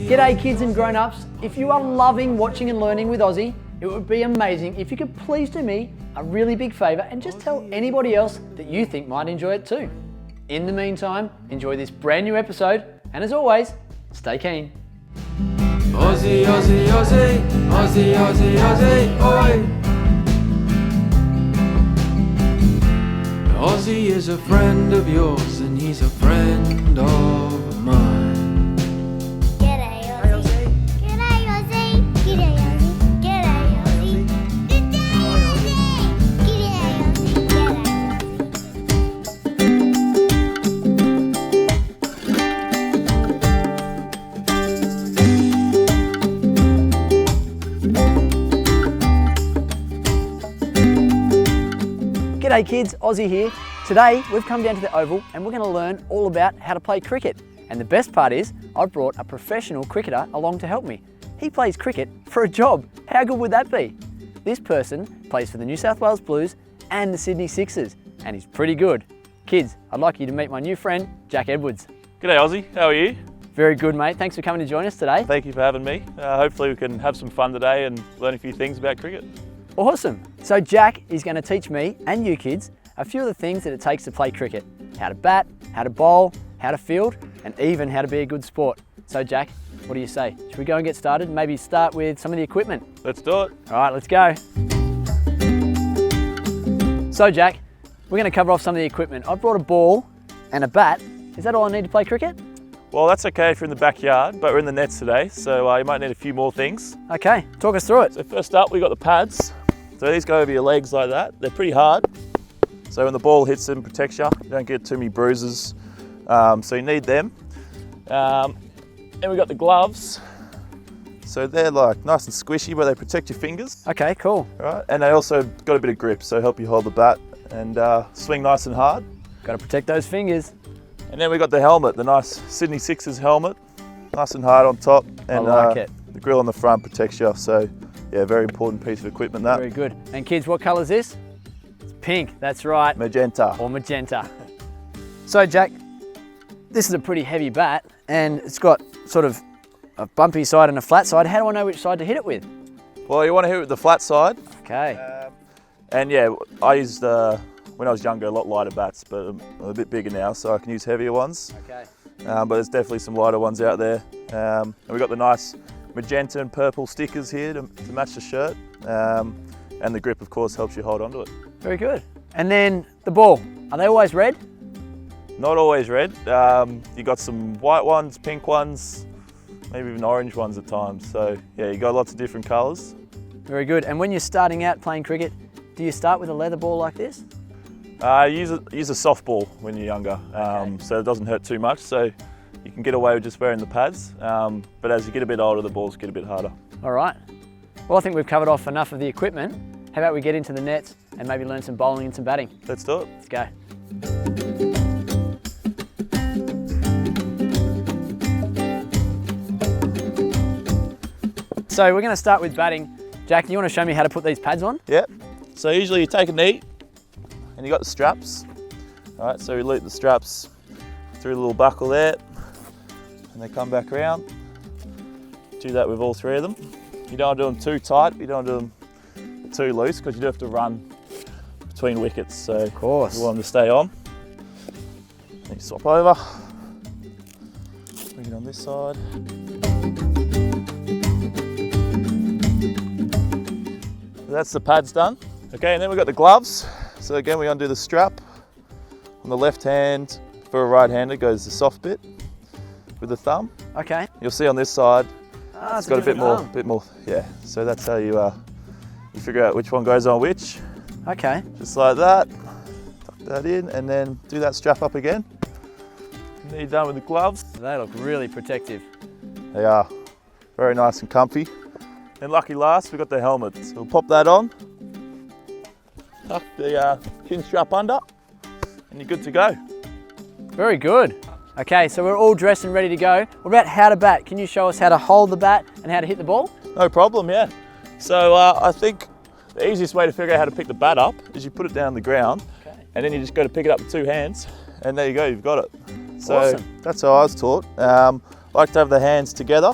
G'day kids and grown-ups. If you are loving watching and learning with Ozzie, it would be amazing if you could please do me a really big favour and just tell anybody else that you think might enjoy it too. In the meantime, enjoy this brand new episode, and as always, stay keen. Ozzie, Ozzie, Ozzie, Ozzie, Ozzie, Ozzie, oi! Ozzie is a friend of yours and he's a friend of mine. G'day Ozzie. G'day Ozzie. G'day Ozzie. G'day Ozzie. G'day Ozzie. G'day kids, Ozzie here. Today we've come down to the Oval and we're going to learn all about how to play cricket. And the best part is I've brought a professional cricketer along to help me. He plays cricket for a job. How good would that be? This person plays for the New South Wales Blues and the Sydney Sixers, and he's pretty good. Kids, I'd like you to meet my new friend, Jack Edwards. G'day Ozzie, how are you? Very good, mate. Thanks for coming to join us today. Thank you for having me. Hopefully we can have some fun today and learn a few things about cricket. Awesome. So Jack is going to teach me and you kids a few of the things that it takes to play cricket. How to bat, how to bowl, how to field, and even how to be a good sport. So Jack, what do you say? Should we go and get started? Maybe start with some of the equipment. Let's do it. All right, let's go. So Jack, we're going to cover off some of the equipment. I've brought a ball and a bat. Is that all I need to play cricket? Well, that's okay if you're in the backyard, but we're in the nets today, so you might need a few more things. Okay, talk us through it. So first up, we've got the pads. So these go over your legs like that. They're pretty hard. So when the ball hits them, protects you. You don't get too many bruises. So you need them. And we've got the gloves. So they're like nice and squishy, but they protect your fingers. Okay, cool. All right. And they also got a bit of grip, so help you hold the bat and swing nice and hard. Got to protect those fingers. And then we got the helmet, the nice Sydney Sixers helmet. Nice and hard on top. And I like it. The grill on the front protects you. So yeah, very important piece of equipment that. Very good. And kids, what colour is this? It's pink, that's right. Magenta. Or magenta. So Jack, this is a pretty heavy bat and it's got sort of a bumpy side and a flat side. How do I know which side to hit it with? Well, you want to hit it with the flat side. Okay. And yeah, I used, when I was younger, a lot lighter bats, but I'm a bit bigger now, so I can use heavier ones. Okay. But there's definitely some lighter ones out there. And we've got the nice magenta and purple stickers here to match the shirt. And the grip, of course, helps you hold onto it. Very good. And then the ball, are they always red? Not always red. You got some white ones, pink ones, maybe even orange ones at times. So yeah, you got lots of different colours. Very good. And when you're starting out playing cricket, do you start with a leather ball like this? Use a soft ball when you're younger, so it doesn't hurt too much. So you can get away with just wearing the pads. But as you get a bit older, the balls get a bit harder. All right. Well, I think we've covered off enough of the equipment. How about we get into the nets and maybe learn some bowling and some batting? Let's do it. Let's go. So we're going to start with batting. Jack, do you want to show me how to put these pads on? Yep. So usually you take a knee and you got the straps. All right, so we loop the straps through the little buckle there and they come back around. Do that with all three of them. You don't want to do them too tight, you don't want to do them too loose because you do have to run between wickets. So of course. you want them to stay on. Then you swap over, bring it on this side. That's the pads done. Okay, and then we've got the gloves. So again, we're going to do the strap. On the left hand, for a right-hander, goes the soft bit with the thumb. Okay. You'll see on this side, It's got a bit more, yeah. So that's how you figure out which one goes on which. Okay. Just like that. Tuck that in, and then do that strap up again. And then you're done with the gloves. They look really protective. They are very nice and comfy. And lucky last, we've got the helmet. So we'll pop that on, tuck the chin strap under, and you're good to go. Very good. Okay, so we're all dressed and ready to go. What about how to bat? Can you show us how to hold the bat and how to hit the ball? No problem, yeah. So I think the easiest way to figure out how to pick the bat up is you put it down on the ground, and then you just go to pick it up with two hands, and there you go, you've got it. So awesome. That's how I was taught. I like to have the hands together,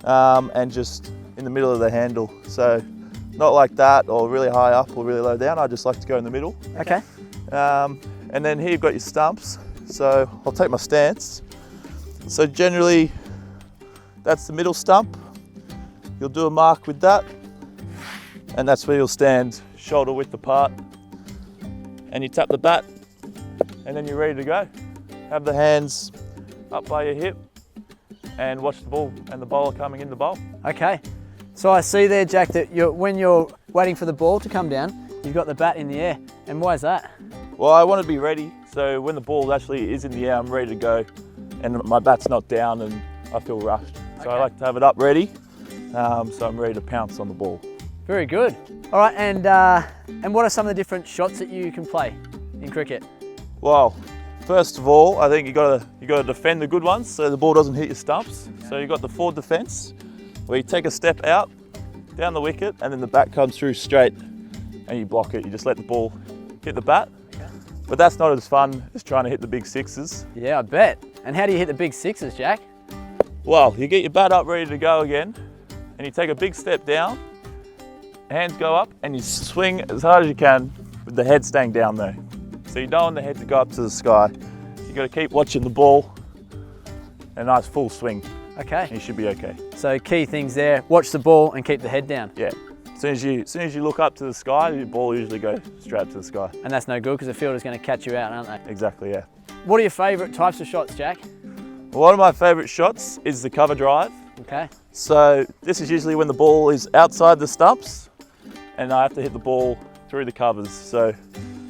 and just in the middle of the handle. So not like that or really high up or really low down. I just like to go in the middle. Okay. And then here you've got your stumps. So I'll take my stance. So generally that's the middle stump. You'll do a mark with that, and that's where you'll stand shoulder width apart. And you tap the bat, and then you're ready to go. Have the hands up by your hip and watch the ball and the bowler coming in the bowl. Okay. So I see there, Jack, that when you're waiting for the ball to come down, you've got the bat in the air. And why is that? Well, I want to be ready, so when the ball actually is in the air, I'm ready to go, and my bat's not down and I feel rushed. So I like to have it up ready, so I'm ready to pounce on the ball. Very good. All right, and what are some of the different shots that you can play in cricket? Well, first of all, I think you got to defend the good ones so the ball doesn't hit your stumps. So you got the forward defence, where you take a step out, down the wicket, and then the bat comes through straight, and you block it. You just let the ball hit the bat. Okay. But that's not as fun as trying to hit the big sixes. Yeah, I bet. And how do you hit the big sixes, Jack? Well, you get your bat up ready to go again, and you take a big step down, hands go up, and you swing as hard as you can with the head staying down there. So you don't want the head to go up to the sky. You got to keep watching the ball, a nice full swing, Okay. and you should be okay. So key things there, watch the ball and keep the head down. Yeah. As soon as you look up to the sky, your ball usually goes straight up to the sky. And that's no good because the fielder's going to catch you out, aren't they? Exactly, yeah. What are your favourite types of shots, Jack? One of my favourite shots is the cover drive. Okay. So this is usually when the ball is outside the stumps and I have to hit the ball through the covers. So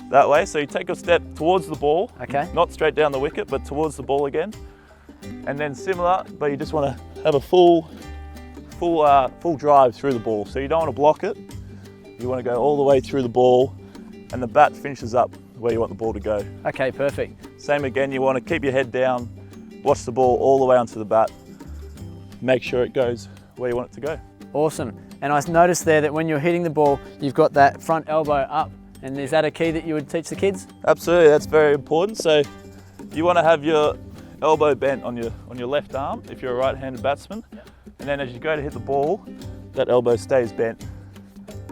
that way, so you take a step towards the ball, Okay. not straight down the wicket, but towards the ball again. And then similar, but you just want to have a full drive through the ball. So you don't want to block it. You want to go all the way through the ball, and the bat finishes up where you want the ball to go. Okay, perfect. Same again, you want to keep your head down, watch the ball all the way onto the bat, make sure it goes where you want it to go. Awesome. And I noticed there that when you're hitting the ball, you've got that front elbow up. And is that a key that you would teach the kids? Absolutely, that's very important. So you want to have your elbow bent on your left arm if you're a right-handed batsman. And then as you go to hit the ball, that elbow stays bent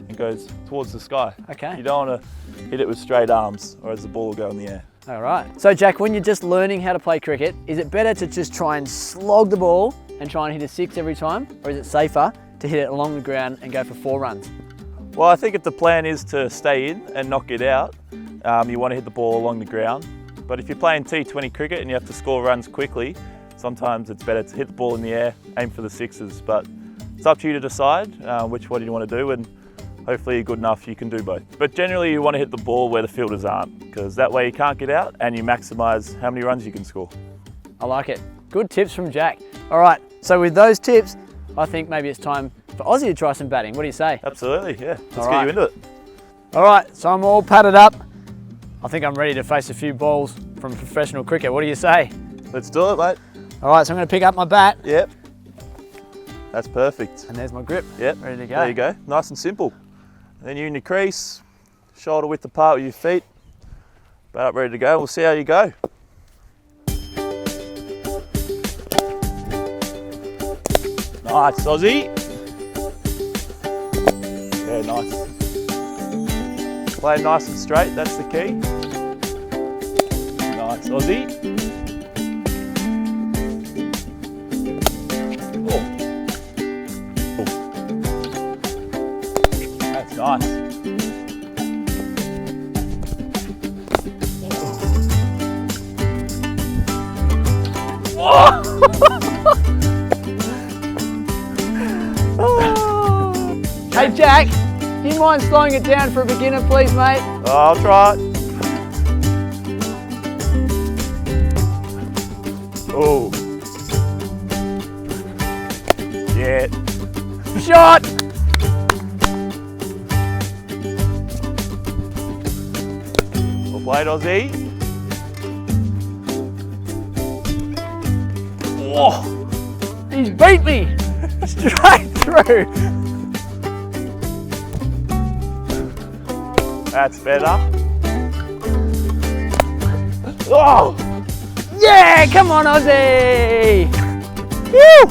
and goes towards the sky. Okay. You don't want to hit it with straight arms, or as the ball will go in the air. All right. So Jack, when you're just learning how to play cricket, is it better to just try and slog the ball and try and hit a six every time? Or is it safer to hit it along the ground and go for 4 runs? Well, I think if the plan is to stay in and not get out, you want to hit the ball along the ground. But if you're playing T20 cricket and you have to score runs quickly, sometimes it's better to hit the ball in the air, aim for the sixes. But it's up to you to decide which one you want to do, and hopefully you're good enough you can do both. But generally you want to hit the ball where the fielders aren't, because that way you can't get out and you maximise how many runs you can score. I like it. Good tips from Jack. All right, so with those tips, I think maybe it's time for Ozzie to try some batting. What do you say? Absolutely, yeah. Let's All get right. you into it. All right, so I'm all padded up. I think I'm ready to face a few balls from professional cricket. What do you say? Let's do it, mate. All right, so I'm going to pick up my bat, Yep. That's perfect. and there's my grip. Yep. Ready to go. There you go. Nice and simple. And then you're in your crease, shoulder width apart with your feet. Bat up ready to go. We'll see how you go. Nice, Ozzie. Yeah, nice. Play nice and straight, that's the key. Nice, Ozzie. Oh. That's nice. Hey Jack, do you mind slowing it down for a beginner, please, mate? I'll try it. Oh. Yeah. Shot! Well played, Ozzie. Oh, he's beat me straight through. That's better. Oh! Yeah, come on, Ozzie! Woo!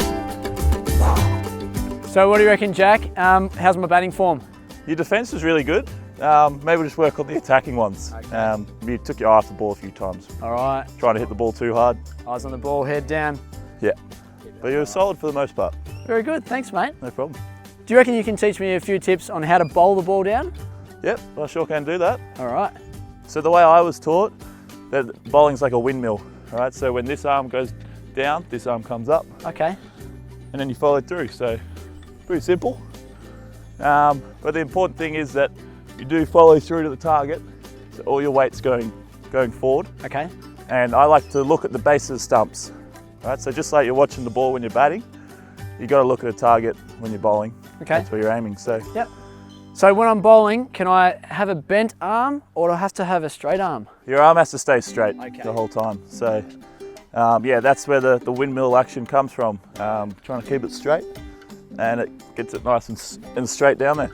So what do you reckon, Jack? How's my batting form? Your defence was really good. Maybe just work on the attacking ones. Okay. You took your eye off the ball a few times. All right. Trying to hit the ball too hard. Eyes on the ball, head down. Yeah. But you were solid for the most part. Very good, thanks mate. No problem. Do you reckon you can teach me a few tips on how to bowl the ball down? Yep, I sure can do that. All right. So the way I was taught, that bowling's like a windmill. All right, so when this arm goes down, this arm comes up, Okay. and then you follow through. So pretty simple. But the important thing is that you do follow through to the target, so all your weight's going forward. Okay. And I like to look at the base of the stumps. All right, so just like you're watching the ball when you're batting, you got to look at a target when you're bowling. Okay. That's where you're aiming. So Yep. So when I'm bowling, can I have a bent arm or do I have to have a straight arm? your arm has to stay straight Okay. the whole time. So yeah, that's where the windmill action comes from. Trying to keep it straight, and it gets it nice and straight down there.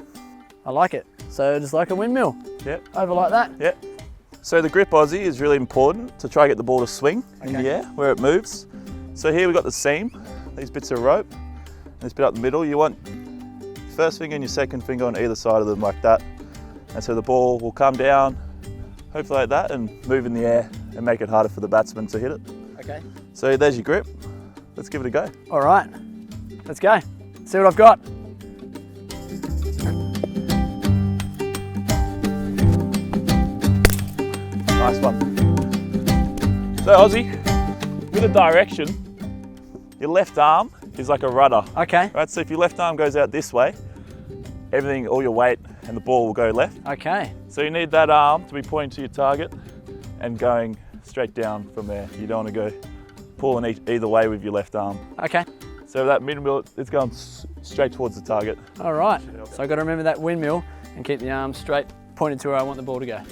I like it. So just like a windmill, Yep. over like that. Yep. So the grip Aussie is really important to try to get the ball to swing in Okay. the air where it moves. So here we've got the seam, these bits of rope, this bit up the middle. You want your first finger and your second finger on either side of them like that. And so the ball will come down, hopefully like that, and move in the air and make it harder for the batsman to hit it. Okay. So there's your grip. Let's give it a go. All right, let's go. See what I've got. Nice one. So Aussie, with a direction, your left arm is like a rudder. Okay. Right, so if your left arm goes out this way, everything, all your weight and the ball will go left. Okay. So you need that arm to be pointing to your target and going straight down from there. You don't want to go pulling either way with your left arm. Okay. So that mid-wheel, it's going straight towards the target. All right. So I've got to remember that windmill and keep the arm straight, pointed to where I want the ball to go.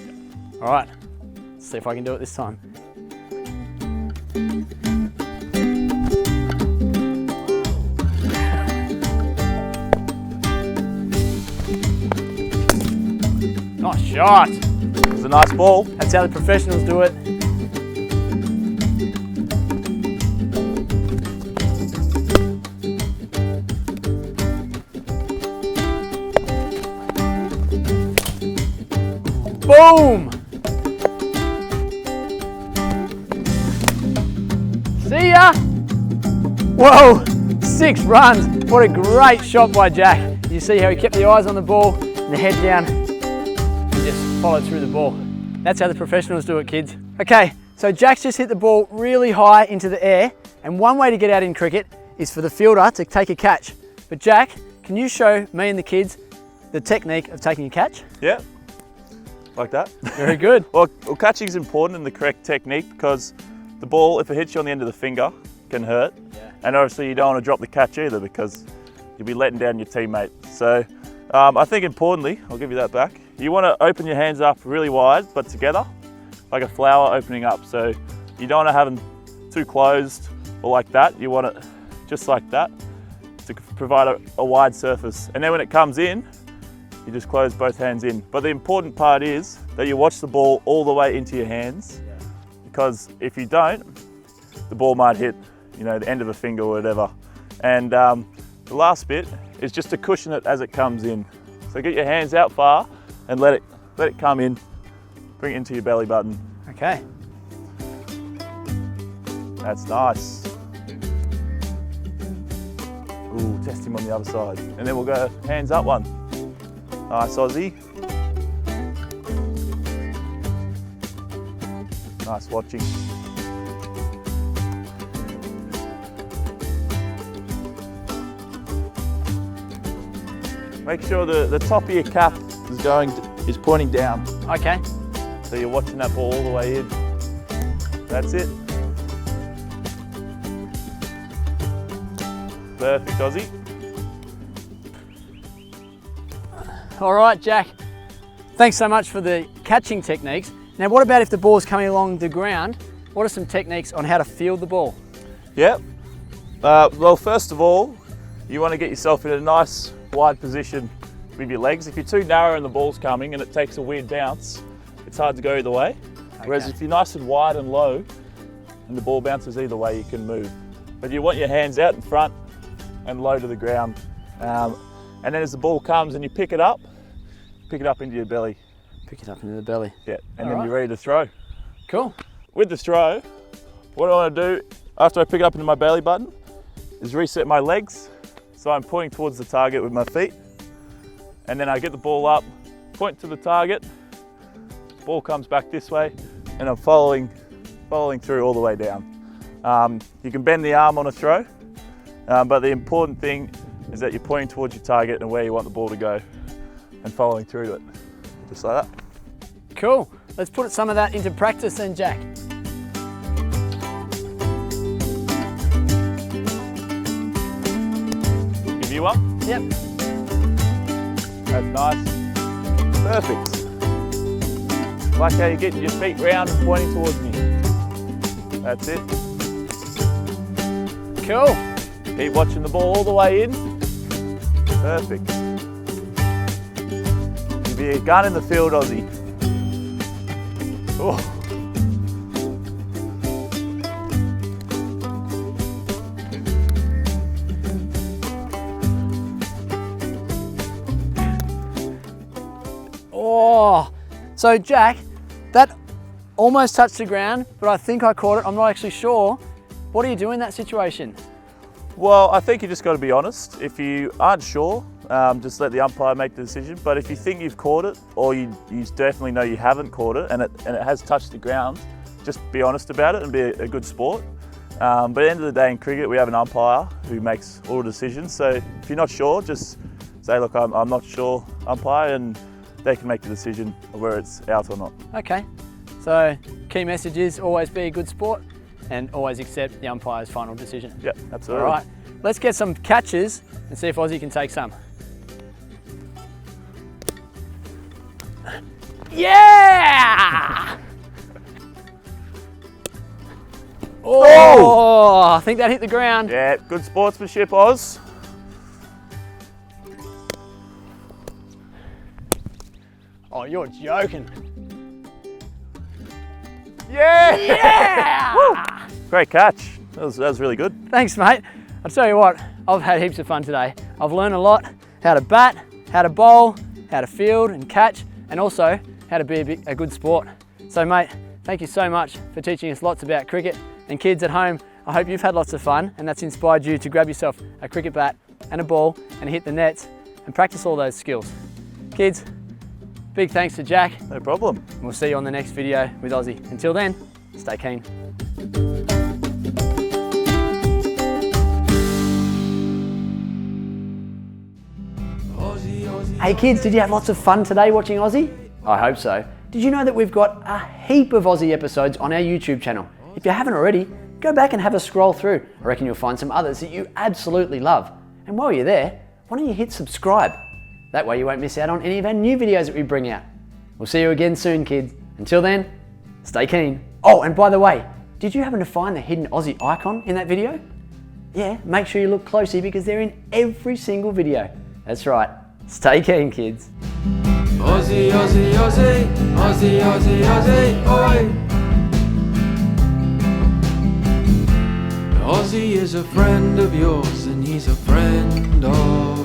All right. Let's see if I can do it this time. Nice shot. It's a nice ball. That's how the professionals do it. Boom! See ya! Whoa, 6 runs. What a great shot by Jack. You see how he kept the eyes on the ball and the head down and just followed through the ball. That's how the professionals do it, kids. Okay, so Jack's just hit the ball really high into the air, and one way to get out in cricket is for the fielder to take a catch. But Jack, can you show me and the kids the technique of taking a catch? Yeah, like that. Very good. Well, catching is important in the correct technique because the ball, if it hits you on the end of the finger, can hurt. Yeah. And obviously you don't want to drop the catch either because you'll be letting down your teammate. So I think importantly, I'll give you that back, you want to open your hands up really wide but together, like a flower opening up. So you don't want to have them too closed or like that. You want it just like that to provide a wide surface. And then when it comes in, you just close both hands in. But the important part is that you watch the ball all the way into your hands, because if you don't, the ball might hit, you know, the end of a finger or whatever. And the last bit is just to cushion it as it comes in. So get your hands out far and let it come in. Bring it into your belly button. Okay. That's nice. Ooh, test him on the other side. And then we'll go hands up one. Nice, Aussie. Nice watching. Make sure the top of your cap is pointing down. Okay. So you're watching that ball all the way in. That's it. Perfect, Aussie. All right, Jack. Thanks so much for the catching techniques. Now, what about if the ball's coming along the ground? What are some techniques on how to field the ball? Yep. Well, first of all, you want to get yourself in a nice wide position with your legs. If you're too narrow and the ball's coming and it takes a weird bounce, it's hard to go either way. Okay. Whereas if you're nice and wide and low and the ball bounces either way, you can move. But you want your hands out in front and low to the ground And then as the ball comes and you pick it up into your belly. Pick it up into the belly. Yeah, and All then right. you're ready to throw. Cool. With the throw, what I want to do after I pick it up into my belly button is reset my legs. So I'm pointing towards the target with my feet. And then I get the ball up, point to the target, ball comes back this way, and I'm following through all the way down. You can bend the arm on a throw, but the important thing is that you're pointing towards your target and where you want the ball to go and following through to it, just like that. Cool. Let's put some of that into practice then, Jack. Give you one? Yep. That's nice. Perfect. Like how you're getting your feet round and pointing towards me. That's it. Cool. Keep watching the ball all the way in. Perfect. You'll be a gun in the field, Ozzie. Oh. Oh, so Jack, that almost touched the ground, but I think I caught it. I'm not actually sure. What do you do in that situation? Well, I think you just got to be honest. If you aren't sure, just let the umpire make the decision. But if you think you've caught it, or you definitely know you haven't caught it, and it has touched the ground, just be honest about it and be a good sport. But at the end of the day in cricket, we have an umpire who makes all the decisions. So if you're not sure, just say, look, I'm not sure, umpire, and they can make the decision of whether it's out or not. Okay, so key message is always be a good sport and always accept the umpire's final decision. Yeah, absolutely. All right, let's get some catches and see if Ozzie can take some. Yeah! Oh, I think that hit the ground. Yeah, good sportsmanship, Oz. Oh, you're joking. Yeah! Yeah! Great catch. That was really good. Thanks, mate. I'll tell you what, I've had heaps of fun today. I've learned a lot, how to bat, how to bowl, how to field and catch, and also how to be a good sport. So mate, thank you so much for teaching us lots about cricket. And kids at home, I hope you've had lots of fun and that's inspired you to grab yourself a cricket bat and a ball and hit the nets and practice all those skills. Kids, big thanks to Jack. No problem. We'll see you on the next video with Ozzie. Until then, stay keen. Hey kids, did you have lots of fun today watching Ozzie? I hope so. Did you know that we've got a heap of Ozzie episodes on our YouTube channel? If you haven't already, go back and have a scroll through. I reckon you'll find some others that you absolutely love. And while you're there, why don't you hit subscribe? That way you won't miss out on any of our new videos that we bring out. We'll see you again soon, kids. Until then, stay keen. Oh, and by the way, did you happen to find the hidden Ozzie icon in that video? Yeah, make sure you look closely because they're in every single video. That's right. Stay keen, kids. Ozzie, Ozzie, Ozzie, Ozzie, Ozzie, Ozzie, oi! Ozzie is a friend of yours and he's a friend of